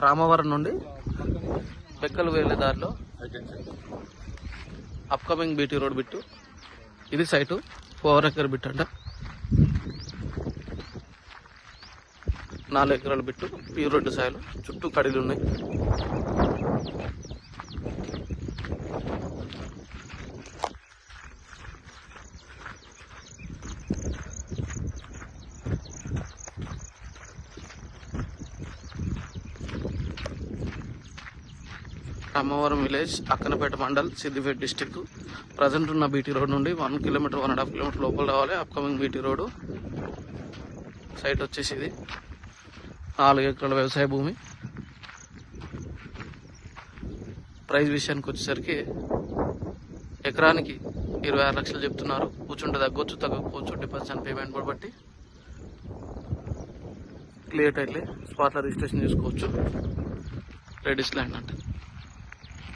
రామవరం నుండి బెక్కలు వెళ్ళే దారిలో అప్కమింగ్ బీటీ రోడ్ బిట్టు. ఇది సైటు 4 ఎకర్ బిట్ అంట. 4 ఎకరాల బిట్టు, ప్యూర్ రెడ్ సాయిలు, చుట్టూ కడీలు ఉన్నాయి. Ramavaram village, Akkanapeta mandal, Siddipet district. Present ఉన్న బీటీ రోడ్ నుండి 1 కిలోమీటర్ 1.5 కిలోమీటర్ లోపల రావాలి. అప్కమింగ్ బీటీ రోడ్ సైట్ వచ్చేసి ఇది 4 ఎకరాల వ్యవసాయ భూమి. ప్రైస్ విషయానికి వచ్చేసరికి ఎకరానికి 26 లక్షలు చెప్తున్నారు. కూర్చుంటే తగ్గొచ్చు, తగ్గకపోవచ్చు, డిపెండ్స్ ఆన్ పేమెంట్ కూడా బట్టి. క్లియర్ టైట్లే, స్పాట్లో రిజిస్ట్రేషన్ చేసుకోవచ్చు. లేడీస్ ల్యాండ్ అంటే